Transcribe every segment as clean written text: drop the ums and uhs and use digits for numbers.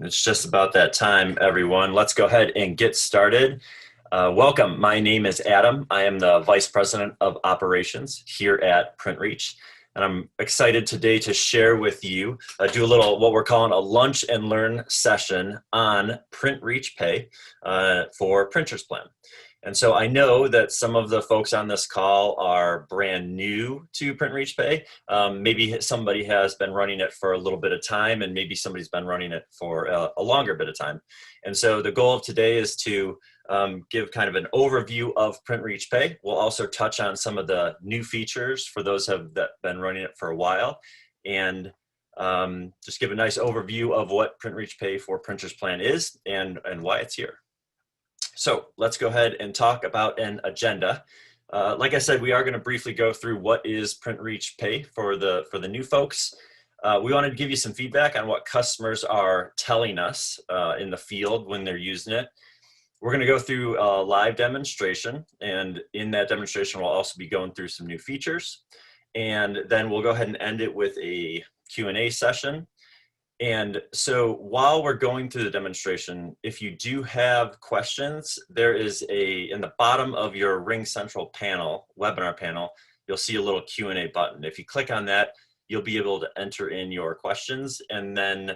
It's just about that time, everyone. Let's go ahead and get started. Welcome. My name is Adam. I am the Vice President of Operations here at PrintReach. And I'm excited today to share with you, do a little what we're calling a lunch and learn session on PrintReach Pay for Printers Plan. And so I know that some of the folks on this call are brand new to PrintReach Pay. Maybe somebody has been running it for a little bit of time, and maybe somebody's been running it for a longer bit of time. And so the goal of today is to give kind of an overview of PrintReach Pay. We'll also touch on some of the new features for those that have been running it for a while, and just give a nice overview of what PrintReach Pay for Printers Plan is and why it's here. So let's go ahead and talk about an agenda. Like I said, we are going to briefly go through what is PrintReach Pay for the new folks. We wanted to give you some feedback on what customers are telling us in the field when they're using it. We're going to go through a live demonstration, and in that demonstration, we'll also be going through some new features. And then we'll go ahead and end it with a Q&A session. And so while we're going through the demonstration, if you do have questions, there is in the bottom of your Ring Central panel, webinar panel, you'll see a little Q&A button. If you click on that, you'll be able to enter in your questions. And then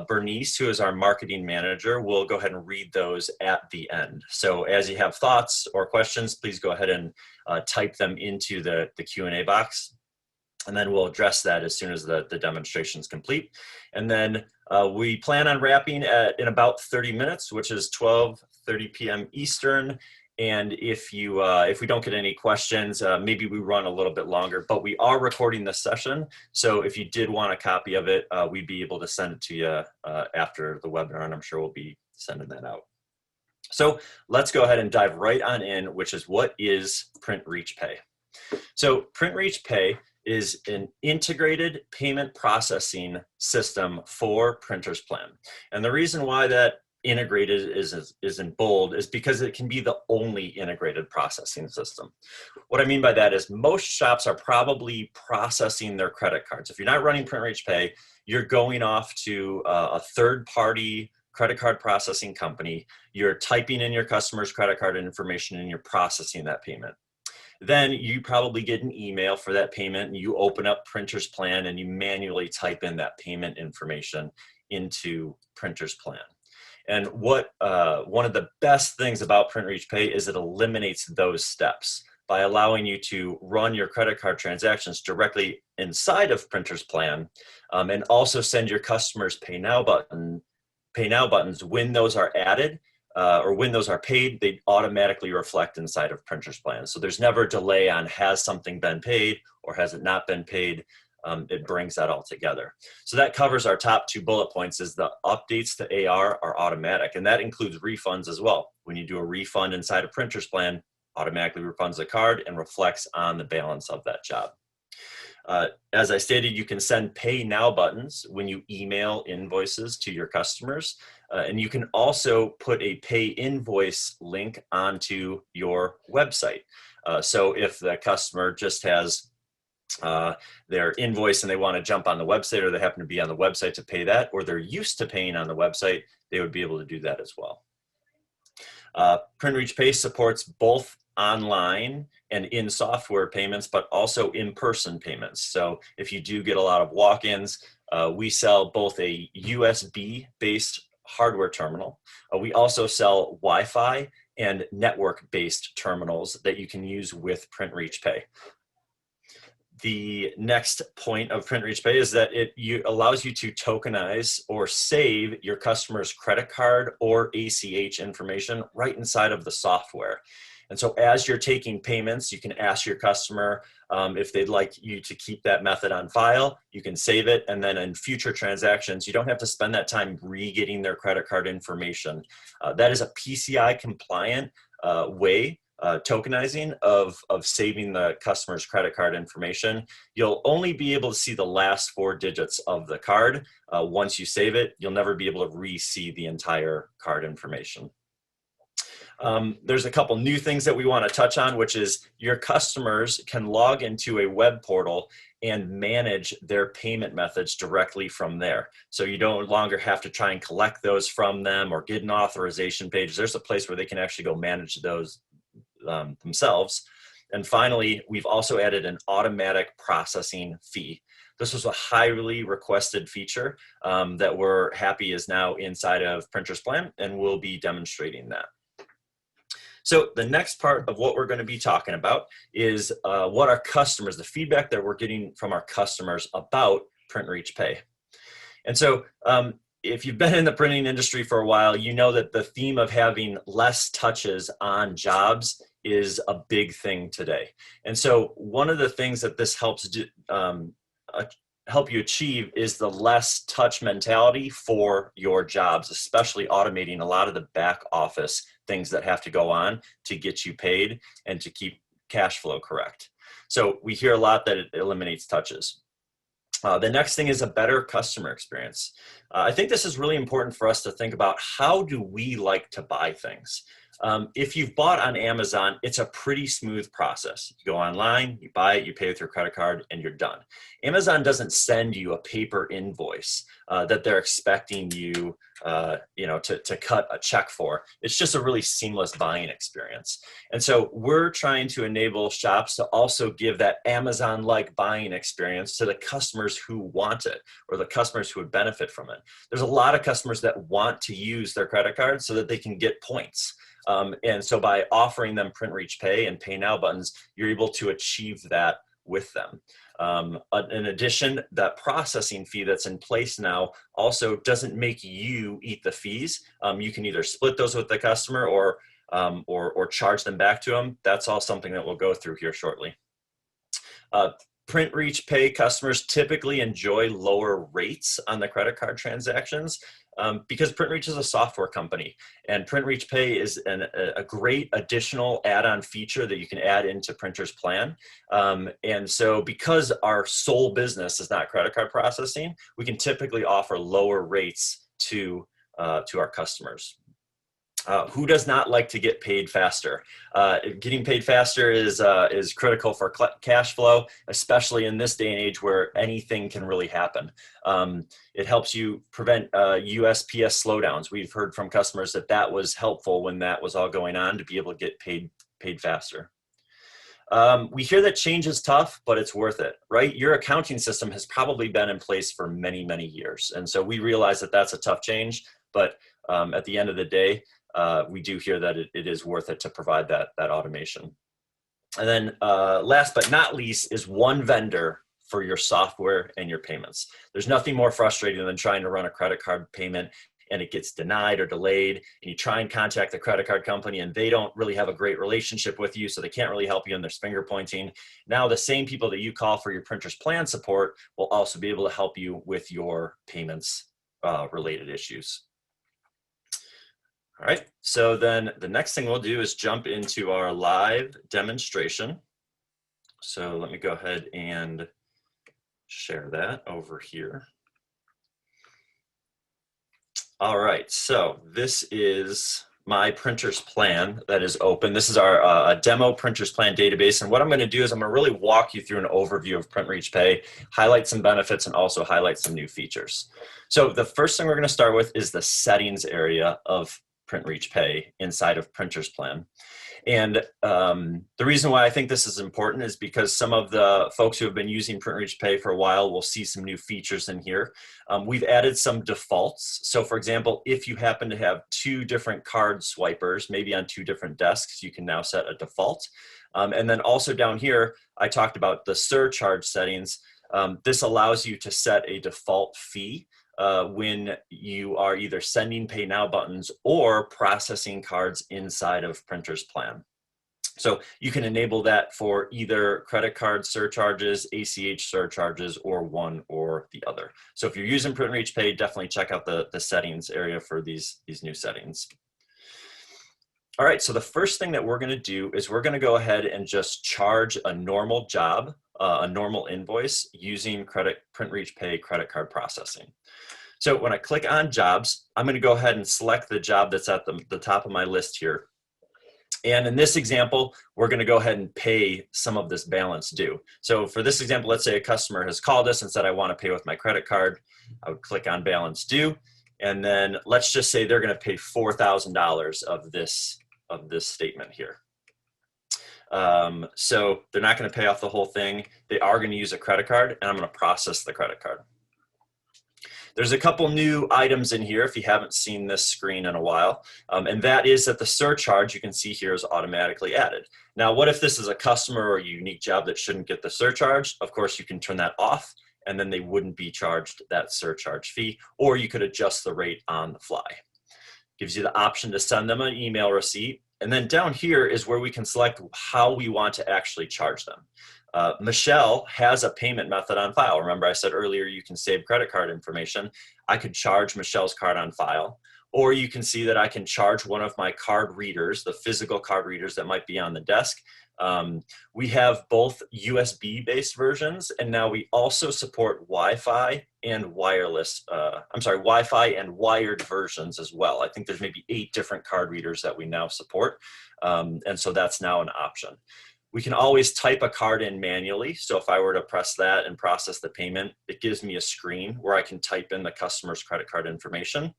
Bernice, who is our marketing manager, will go ahead and read those at the end. So as you have thoughts or questions, please go ahead and type them into the Q&A box. And then we'll address that as soon as the demonstration is complete. And then we plan on wrapping in about 30 minutes, which is 12:30 p.m. Eastern. And if we don't get any questions, maybe we run a little bit longer, but we are recording this session. So if you did want a copy of it, we'd be able to send it to you after the webinar, and I'm sure we'll be sending that out. So let's go ahead and dive right on in, which is what is PrintReach Pay. So PrintReach Pay is an integrated payment processing system for Printers Plan. And the reason why that integrated is in bold is because it can be the only integrated processing system. What I mean by that is most shops are probably processing their credit cards. If you're not running PrintReach Pay, you're going off to a third-party credit card processing company. You're typing in your customer's credit card information and you're processing that payment. Then you probably get an email for that payment, and you open up Printers Plan and you manually type in that payment information into Printers Plan. And what one of the best things about PrintReach Pay is it eliminates those steps by allowing you to run your credit card transactions directly inside of Printers Plan, and also send your customers pay now buttons when those are added. Or when those are paid, they automatically reflect inside of Printers Plan. So there's never a delay on has something been paid or has it not been paid. It brings that all together. So that covers our top two bullet points. Is the updates to AR are automatic, and that includes refunds as well. When you do a refund inside of Printers Plan, automatically refunds the card and reflects on the balance of that job. As I stated, you can send pay now buttons when you email invoices to your customers. And you can also put a pay invoice link onto your website. So if the customer just has their invoice and they want to jump on the website, or they happen to be on the website to pay that, or they're used to paying on the website, they would be able to do that as well. PrintReach Pay supports both online and in software payments, but also in-person payments. So if you do get a lot of walk-ins, we sell both a USB-based hardware terminal. We also sell Wi-Fi and network-based terminals that you can use with PrintReach Pay. The next point of PrintReach Pay is that it allows you to tokenize or save your customer's credit card or ACH information right inside of the software. And so as you're taking payments, you can ask your customer if they'd like you to keep that method on file. You can save it, and then in future transactions, you don't have to spend that time re-getting their credit card information. That is a PCI compliant way, tokenizing of saving the customer's credit card information. You'll only be able to see the last 4 digits of the card. Once you save it, you'll never be able to re-see the entire card information. There's a couple new things that we want to touch on, which is your customers can log into a web portal and manage their payment methods directly from there. So you no longer have to try and collect those from them or get an authorization page. There's a place where they can actually go manage those themselves. And finally, we've also added an automatic processing fee. This was a highly requested feature that we're happy is now inside of Printer's Plan, and we'll be demonstrating that. So the next part of what we're going to be talking about is what our customers, the feedback that we're getting from our customers about Print Reach Pay. And so if you've been in the printing industry for a while, you know that the theme of having less touches on jobs is a big thing today. And so one of the things that this helps help you achieve is the less touch mentality for your jobs, especially automating a lot of the back office things that have to go on to get you paid and to keep cash flow correct. So we hear a lot that it eliminates touches. The next thing is a better customer experience. I think this is really important for us to think about, how do we like to buy things? If you've bought on Amazon, it's a pretty smooth process. You go online, you buy it, you pay with your credit card, and you're done. Amazon doesn't send you a paper invoice that they're expecting you, to cut a check for. It's just a really seamless buying experience. And so we're trying to enable shops to also give that Amazon-like buying experience to the customers who want it, or the customers who would benefit from it. There's a lot of customers that want to use their credit card so that they can get points. And so by offering them Print Reach Pay and Pay Now buttons, you're able to achieve that with them. In addition, that processing fee that's in place now also doesn't make you eat the fees. You can either split those with the customer or charge them back to them. That's all something that we'll go through here shortly. Print Reach Pay customers typically enjoy lower rates on the credit card transactions because Print Reach is a software company, and Print Reach Pay is a great additional add-on feature that you can add into Printer's Plan. And so because our sole business is not credit card processing, we can typically offer lower rates to our customers. Who does not like to get paid faster? Getting paid faster is critical for cash flow, especially in this day and age where anything can really happen. It helps you prevent USPS slowdowns. We've heard from customers that was helpful when that was all going on, to be able to get paid faster. We hear that change is tough, but it's worth it, right? Your accounting system has probably been in place for many, many years. And so we realize that that's a tough change, but at the end of the day, we do hear that it is worth it to provide that automation. And then last but not least is one vendor for your software and your payments. There's nothing more frustrating than trying to run a credit card payment and it gets denied or delayed, and you try and contact the credit card company and they don't really have a great relationship with you, so they can't really help you, and there's finger pointing. Now the same people that you call for your Printer's Plan support will also be able to help you with your payments related issues. All right, so then the next thing we'll do is jump into our live demonstration. So let me go ahead and share that over here. All right, so this is my Printer's Plan that is open. This is our demo Printer's Plan database. And what I'm going to do is I'm going to really walk you through an overview of Print Reach Pay, highlight some benefits, and also highlight some new features. So the first thing we're going to start with is the settings area of Print Reach Pay inside of Printer's Plan. And the reason why I think this is important is because some of the folks who have been using Print Reach Pay for a while will see some new features in here. We've added some defaults. So for example, if you happen to have two different card swipers, maybe on two different desks, you can now set a default. And then also down here, I talked about the surcharge settings. This allows you to set a default fee when you are either sending Pay Now buttons or processing cards inside of Printer's Plan. So you can enable that for either credit card surcharges, ACH surcharges, or one or the other. So if you're using Print Reach Pay, definitely check out the settings area for these new settings. All right, so the first thing that we're going to do is we're going to go ahead and just charge a normal job, a normal invoice using Print Reach Pay credit card processing. So when I click on jobs, I'm going to go ahead and select the job that's at the top of my list here. And in this example, we're going to go ahead and pay some of this balance due. So for this example, let's say a customer has called us and said, I want to pay with my credit card. I would click on balance due. And then let's just say they're going to pay $4,000 of this statement here. So they're not going to pay off the whole thing. They are going to use a credit card, and I'm going to process the credit card. There's a couple new items in here if you haven't seen this screen in a while, and that is that the surcharge you can see here is automatically added. Now, what if this is a customer or a unique job that shouldn't get the surcharge? Of course, you can turn that off, and then they wouldn't be charged that surcharge fee, or you could adjust the rate on the fly. Gives you the option to send them an email receipt, and then down here is where we can select how we want to actually charge them. Michelle has a payment method on file. Remember I said earlier you can save credit card information. I could charge Michelle's card on file, or you can see that I can charge one of my card readers, the physical card readers that might be on the desk. We have both USB-based versions, and now we also support Wi-Fi and wireless, Wi-Fi and wired versions as well. I think there's maybe 8 different card readers that we now support, and so that's now an option. We can always type a card in manually. So if I were to press that and process the payment, it gives me a screen where I can type in the customer's credit card information.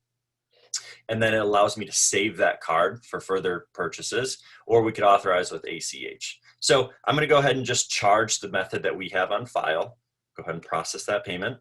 And then it allows me to save that card for further purchases, or we could authorize with ACH. So I'm going to go ahead and just charge the method that we have on file. Go ahead and process that payment.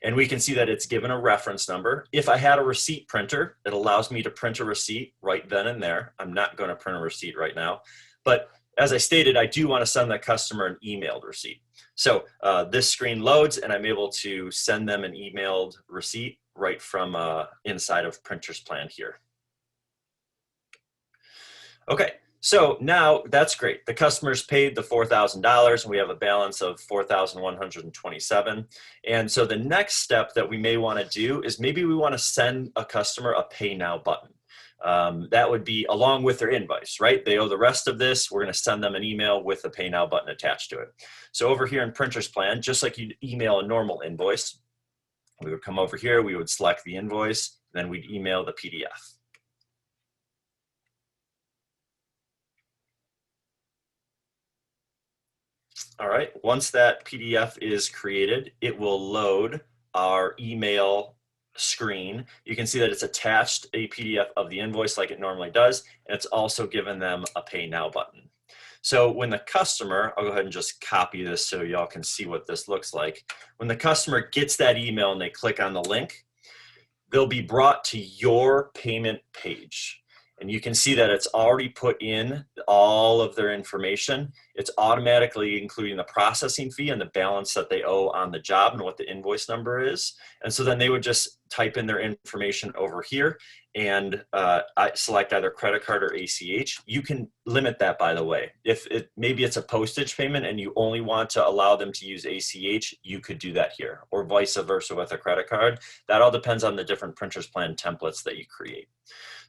And we can see that it's given a reference number. If I had a receipt printer, it allows me to print a receipt right then and there. I'm not going to print a receipt right now. But as I stated, I do want to send the customer an emailed receipt. So this screen loads, and I'm able to send them an emailed receipt right from inside of Printer's Plan here. Okay, so now that's great. The customer's paid the $4,000, and we have a balance of $4,127. And so the next step that we may want to do is maybe we want to send a customer a Pay Now button. That would be along with their invoice, right? They owe the rest of this. We're going to send them an email with the Pay Now button attached to it. So over here in Printer's Plan, just like you'd email a normal invoice, we would come over here, we would select the invoice, and then we'd email the PDF. All right, once that PDF is created, it will load our email screen. You can see that it's attached a PDF of the invoice like it normally does, and it's also given them a Pay Now button. So when the customer, I'll go ahead and just copy this so y'all can see what this looks like. When the customer gets that email and they click on the link, they'll be brought to your payment page. And you can see that it's already put in all of their information. It's automatically including the processing fee and the balance that they owe on the job and what the invoice number is. And so then they would just type in their information over here and I select either credit card or ACH. You can limit that, by the way. If maybe it's a postage payment and you only want to allow them to use ACH, you could do that here, or vice versa with a credit card. That all depends on the different Printer's Plan templates that you create.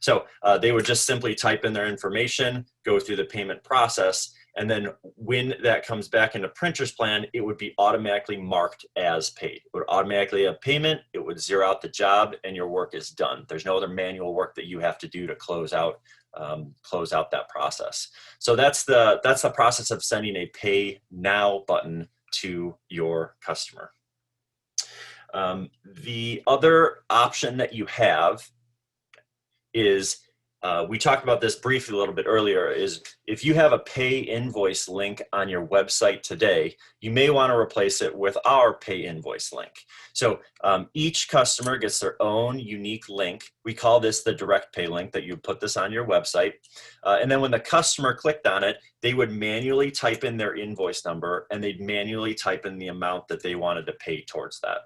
So they would just simply type in their information, go through the payment process, and then when that comes back into Printer's Plan, it would be automatically marked as paid. It would automatically have payment, it would zero out the job, and your work is done. There's no other manual work that you have to do to close out that process. So that's the process of sending a Pay Now button to your customer. The other option that you have is, we talked about this briefly a little bit earlier, is if you have a pay invoice link on your website today, you may want to replace it with our pay invoice link. So each customer gets their own unique link. We call this the direct pay link, that you put this on your website. And then when the customer clicked on it, they would manually type in their invoice number and they'd manually type in the amount that they wanted to pay towards that.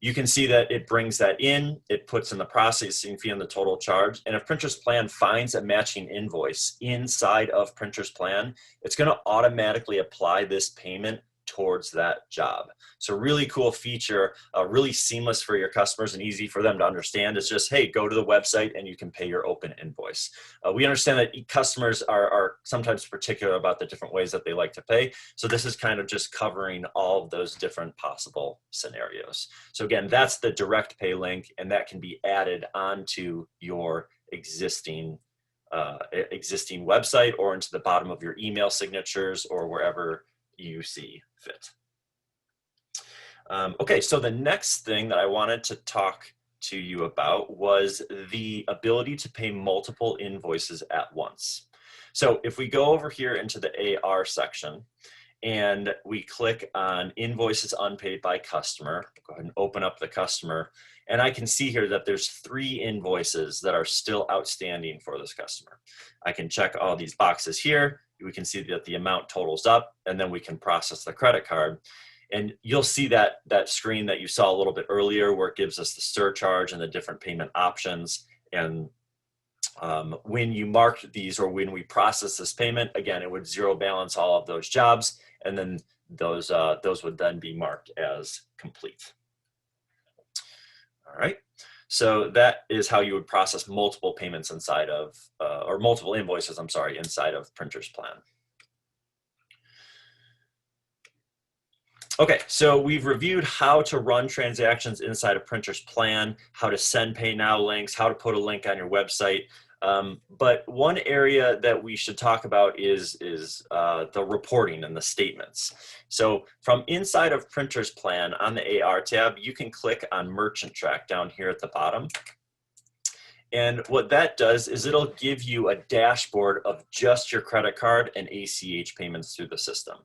You can see that it brings that in, it puts in the processing fee and the total charge. And if Printer's Plan finds a matching invoice inside of Printer's Plan, it's going to automatically apply this payment towards that job. So really cool feature, really seamless for your customers and easy for them to understand. It's just, hey, go to the website and you can pay your open invoice. We understand that customers are sometimes particular about the different ways that they like to pay. So this is kind of just covering all of those different possible scenarios. So again, that's the direct pay link, and that can be added onto your existing existing website or into the bottom of your email signatures or wherever you see fit. Okay, so the next thing that I wanted to talk to you about was the ability to pay multiple invoices at once. So if we go over here into the AR section and we click on invoices unpaid by customer, go ahead and open up the customer, and I can see here that there's 3 invoices that are still outstanding for this customer. I can check all these boxes here. We can see that the amount totals up, and then we can process the credit card. And you'll see that screen that you saw a little bit earlier where it gives us the surcharge and the different payment options. And when you mark these, or when we process this payment, again, it would zero balance all of those jobs, and then those would then be marked as complete. All right, so that is how you would process multiple payments inside of, or multiple invoices, I'm sorry, inside of Printer's Plan. Okay, so we've reviewed how to run transactions inside of Printer's Plan, how to send pay now links, how to put a link on your website. But one area that we should talk about is the reporting and the statements. So from inside of Printer's Plan on the AR tab, you can click on Merchant Track down here at the bottom. And what that does is it'll give you a dashboard of just your credit card and ACH payments through the system.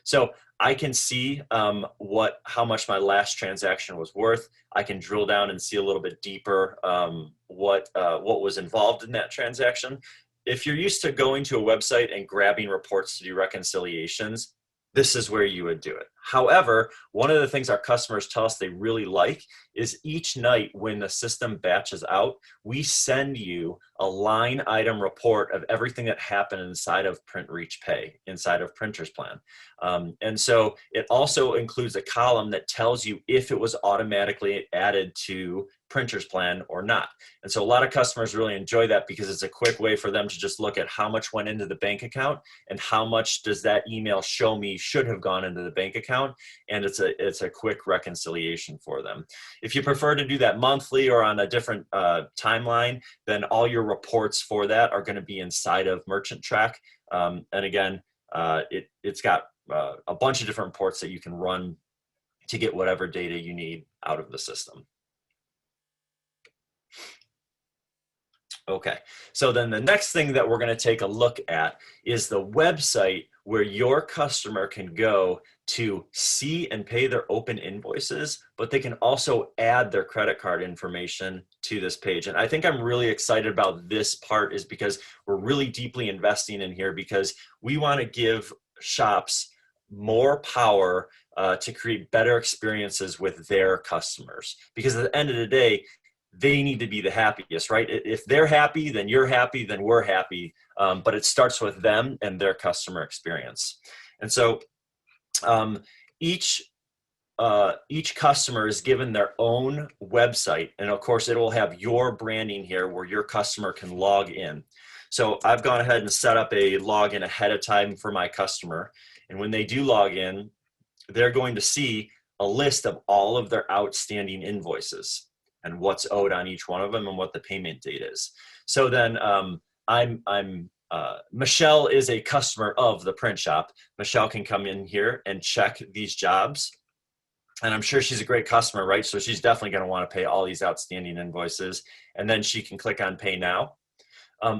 So I can see how much my last transaction was worth. I can drill down and see a little bit deeper what was involved in that transaction. If you're used to going to a website and grabbing reports to do reconciliations, this is where you would do it. However, one of the things our customers tell us they really like is each night when the system batches out, we send you a line item report of everything that happened inside of Print Reach Pay, inside of Printer's Plan. And so it also includes a column that tells you if it was automatically added to Printer's Plan or not. And so a lot of customers really enjoy that because it's a quick way for them to just look at how much went into the bank account and how much does that email show me should have gone into the bank account. And it's a quick reconciliation for them. If you prefer to do that monthly or on a different timeline, then all your reports for that are going to be inside of Merchant Track. And again, it's got a bunch of different reports that you can run to get whatever data you need out of the system. Okay, so then the next thing that we're going to take a look at is the website where your customer can go to see and pay their open invoices, but they can also add their credit card information to this page. And I think I'm really excited about this part is because we're really deeply investing in here because we want to give shops more power to create better experiences with their customers. Because at the end of the day, they need to be the happiest, right? If they're happy, then you're happy, then we're happy. But it starts with them and their customer experience. And so each customer is given their own website. And of course, it will have your branding here where your customer can log in. So I've gone ahead and set up a login ahead of time for my customer. And when they do log in, they're going to see a list of all of their outstanding invoices and what's owed on each one of them and what the payment date is. So then Michelle is a customer of the print shop. Michelle can come in here and check these jobs. And I'm sure she's a great customer, right? So she's definitely going to want to pay all these outstanding invoices. And then she can click on Pay Now.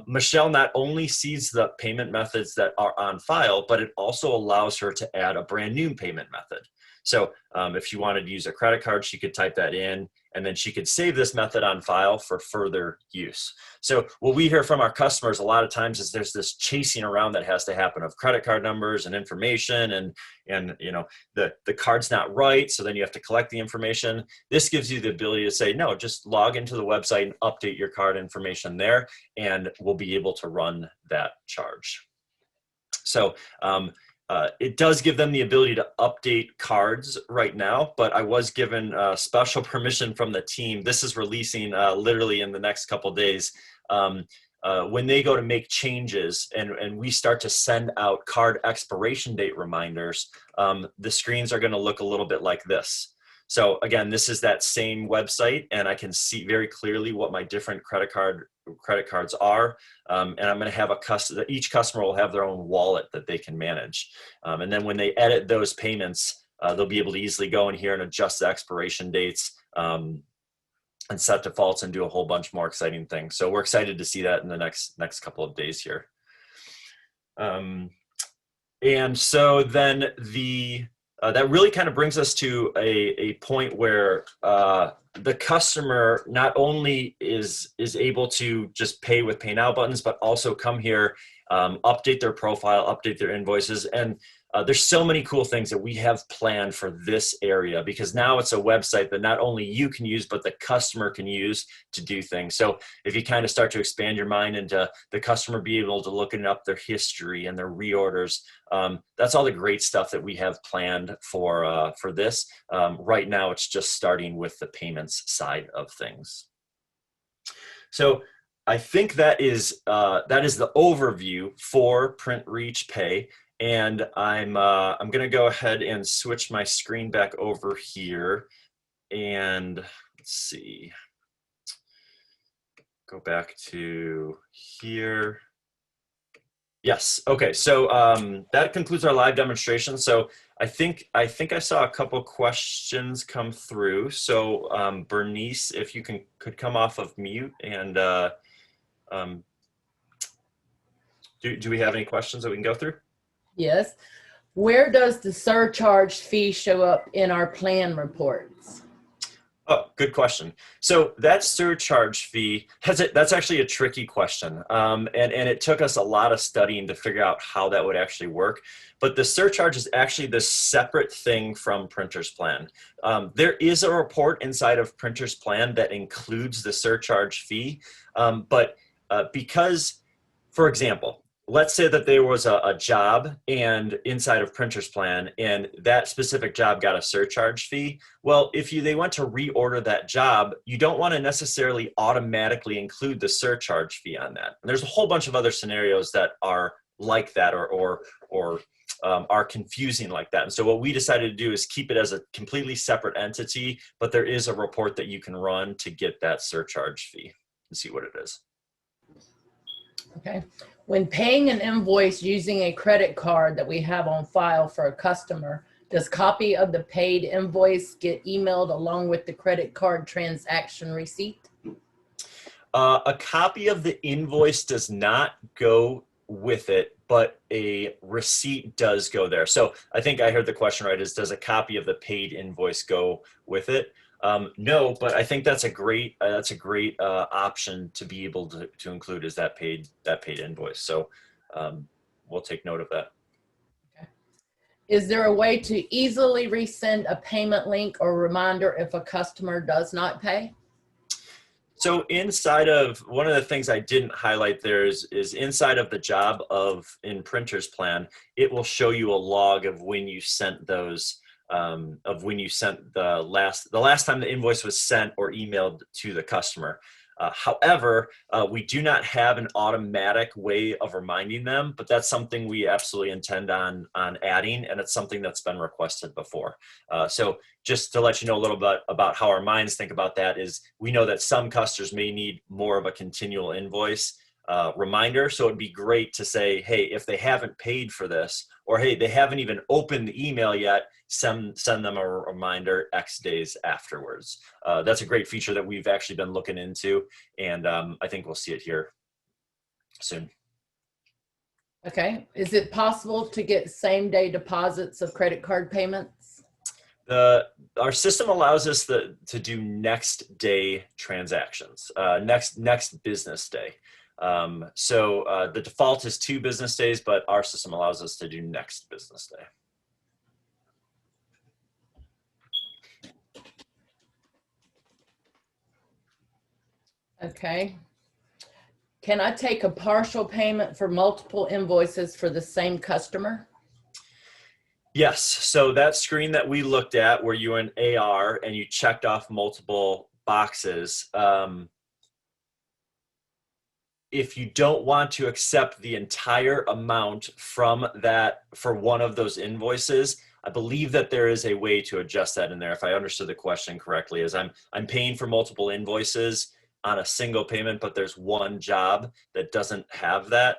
Michelle not only sees the payment methods that are on file, but it also allows her to add a brand new payment method. So if she wanted to use a credit card, she could type that in, and then she could save this method on file for further use. So what we hear from our customers a lot of times is there's this chasing around that has to happen of credit card numbers and information, and you know the card's not right, so then you have to collect the information. This gives you the ability to say, no, just log into the website and update your card information there, and we'll be able to run that charge. So it does give them the ability to update cards right now, but I was given special permission from the team. This is releasing literally in the next couple days. When they go to make changes and we start to send out card expiration date reminders, the screens are going to look a little bit like this. So again, this is that same website, and I can see very clearly what my different credit cards are. And I'm going to have each customer will have their own wallet that they can manage. And then when they edit those payments, they'll be able to easily go in here and adjust the expiration dates, and set defaults and do a whole bunch more exciting things. So we're excited to see that in the next couple of days here. And so then that really kind of brings us to a point where the customer not only is able to just pay with Pay Now buttons, but also come here, update their profile, update their invoices. And there's so many cool things that we have planned for this area, because now it's a website that not only you can use, but the customer can use to do things. So if you kind of start to expand your mind into the customer be able to look up their history and their reorders, that's all the great stuff that we have planned for this. Right now, it's just starting with the payments side of things. So I think that is the overview for Print Reach Pay. And I'm going to go ahead and switch my screen back over here, and let's see, go back to here. Yes. Okay. So that concludes our live demonstration. So I think I saw a couple questions come through. So Bernice, if you could come off of mute, and do we have any questions that we can go through? Yes. Where does the surcharge fee show up in our plan reports? Oh, good question. So that surcharge fee, that's actually a tricky question. And it took us a lot of studying to figure out how that would actually work. But the surcharge is actually this separate thing from Printer's Plan. There is a report inside of Printer's Plan that includes the surcharge fee. But because, for example, let's say that there was a job and inside of Printer's Plan, and that specific job got a surcharge fee. Well, if they went to reorder that job, you don't want to necessarily automatically include the surcharge fee on that. And there's a whole bunch of other scenarios that are like that, or are confusing like that. And so what we decided to do is keep it as a completely separate entity, but there is a report that you can run to get that surcharge fee and see what it is. Okay. When paying an invoice using a credit card that we have on file for a customer, does copy of the paid invoice get emailed along with the credit card transaction receipt? A copy of the invoice does not go with it, but a receipt does go there. So I think I heard the question right, is does a copy of the paid invoice go with it? No, but I think that's a great option to be able to include, is that paid invoice. So we'll take note of that. Okay. Is there a way to easily resend a payment link or reminder if a customer does not pay? So inside of, one of the things I didn't highlight there is inside of the job in Printer's Plan, it will show you a log of when you sent those, of when you sent the last time the invoice was sent or emailed to the customer. However, we do not have an automatic way of reminding them, but that's something we absolutely intend on adding, and it's something that's been requested before. So just to let you know a little bit about how our minds think about that is, we know that some customers may need more of a continual invoice reminder. So it'd be great to say, hey, if they haven't paid for this, or hey, they haven't even opened the email yet, send them a reminder X days afterwards. That's a great feature that we've actually been looking into, and I think we'll see it here soon. Okay. Is it possible to get same-day deposits of credit card payments? Our system allows us to do next day transactions, next business day. So the default is 2 business days, but our system allows us to do next business day. Okay. Can I take a partial payment for multiple invoices for the same customer? Yes. So that screen that we looked at where you were in AR and you checked off multiple boxes, if you don't want to accept the entire amount from that for one of those invoices, I believe that there is a way to adjust that in there. If I understood the question correctly, is I'm paying for multiple invoices on a single payment, but there's one job that doesn't have that,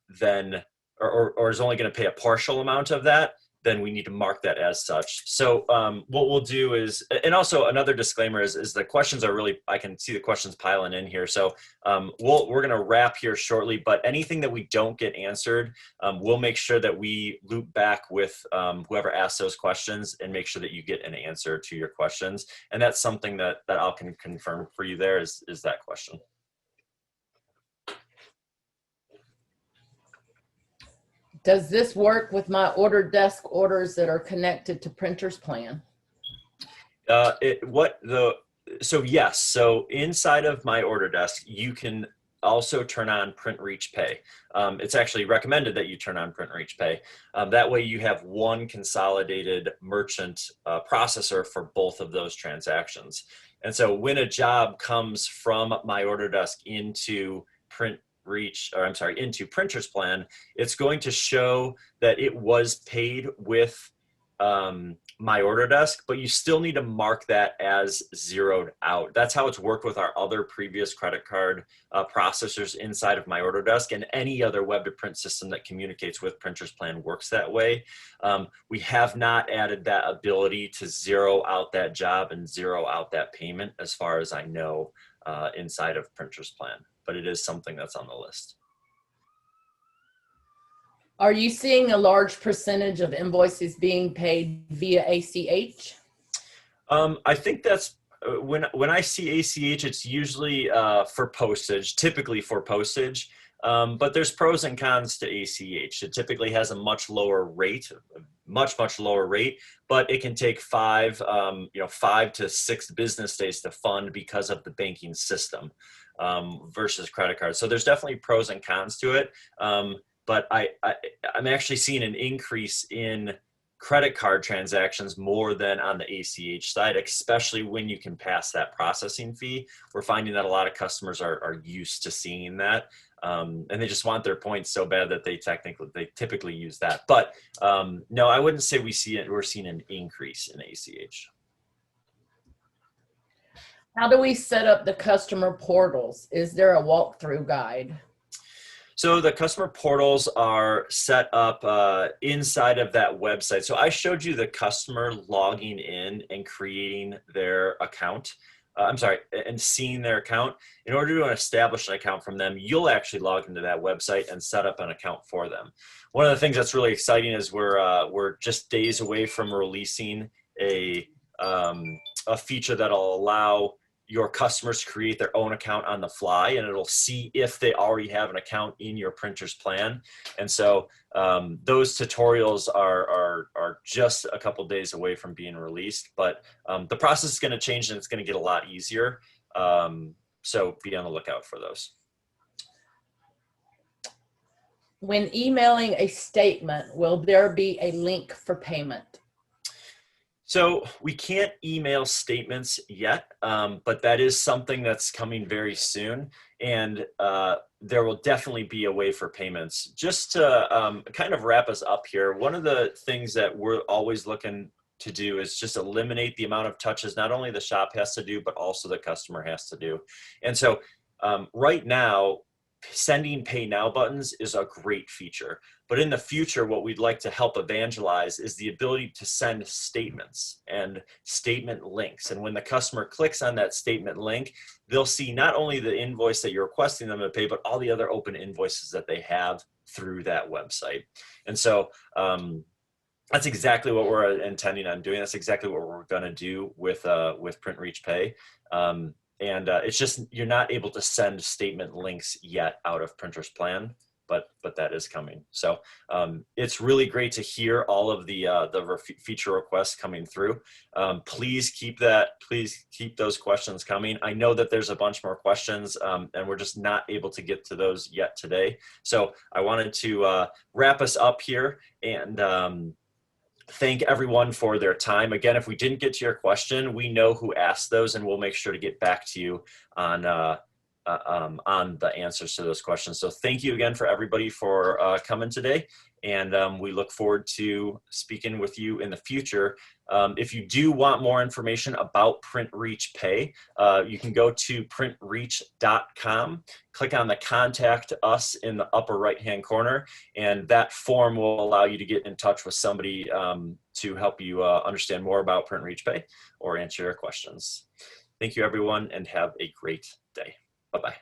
then or is only going to pay a partial amount of that, then we need to mark that as such. So what we'll do is, and also another disclaimer is the questions are really, I can see the questions piling in here. So we're going to wrap here shortly, but anything that we don't get answered, we'll make sure that we loop back with whoever asked those questions and make sure that you get an answer to your questions. And that's something that I can confirm for you there is that question. Does this work with my order desk orders that are connected to Printer's Plan? So yes, so inside of my order desk, you can also turn on Print Reach Pay. It's actually recommended that you turn on Print Reach Pay. That way you have one consolidated merchant processor for both of those transactions. And so when a job comes from my order desk into into Printer's Plan, it's going to show that it was paid with my order desk, but you still need to mark that as zeroed out. That's how it's worked with our other previous credit card processors inside of my order desk, and any other web to print system that communicates with Printer's Plan works that way. We have not added that ability to zero out that job and zero out that payment, as far as I know, inside of Printer's Plan, but it is something that's on the list. Are you seeing a large percentage of invoices being paid via ACH? I think that's when I see ACH, it's usually for postage, typically for postage. But there's pros and cons to ACH. It typically has a much lower rate, much lower rate, but it can take 5 to 6 business days to fund because of the banking system versus credit cards. So there's definitely pros and cons to it. But I'm actually seeing an increase in credit card transactions more than on the ACH side, especially when you can pass that processing fee. We're finding that a lot of customers are used to seeing that, and they just want their points so bad that they typically use that. But no, I wouldn't say we're seeing an increase in ACH. How do we set up the customer portals? Is there a walkthrough guide? So the customer portals are set up inside of that website. So I showed you the customer logging in and creating their account. And seeing their account. In order to establish an account from them, you'll actually log into that website and set up an account for them. One of the things that's really exciting is we're just days away from releasing a feature that'll allow your customers create their own account on the fly, and it'll see if they already have an account in your Printer's Plan. And so those tutorials are just a couple days away from being released, but the process is going to change and it's going to get a lot easier. So be on the lookout for those. When emailing a statement, will there be a link for payment? So we can't email statements yet, but that is something that's coming very soon. And there will definitely be a way for payments. Just to kind of wrap us up here, one of the things that we're always looking to do is just eliminate the amount of touches not only the shop has to do, but also the customer has to do. And so right now, sending pay now buttons is a great feature, but in the future what we'd like to help evangelize is the ability to send statements and statement links. And when the customer clicks on that statement link, they'll see not only the invoice that you're requesting them to pay, but all the other open invoices that they have through that website. And so that's exactly what we're intending on doing. That's exactly what we're going to do with Print Reach Pay. And it's just you're not able to send statement links yet out of Printer's Plan, but that is coming. So it's really great to hear all of the feature requests coming through. Please keep those questions coming. I know that there's a bunch more questions, and we're just not able to get to those yet today. So I wanted to wrap us up here and thank everyone for their time. Again, if we didn't get to your question, we know who asked those, and we'll make sure to get back to you on on the answers to those questions. So thank you again for everybody for coming today. And we look forward to speaking with you in the future. If you do want more information about PrintReach Pay, you can go to printreach.com, click on the Contact Us in the upper right-hand corner, and that form will allow you to get in touch with somebody to help you understand more about PrintReach Pay or answer your questions. Thank you, everyone, and have a great day. Bye-bye.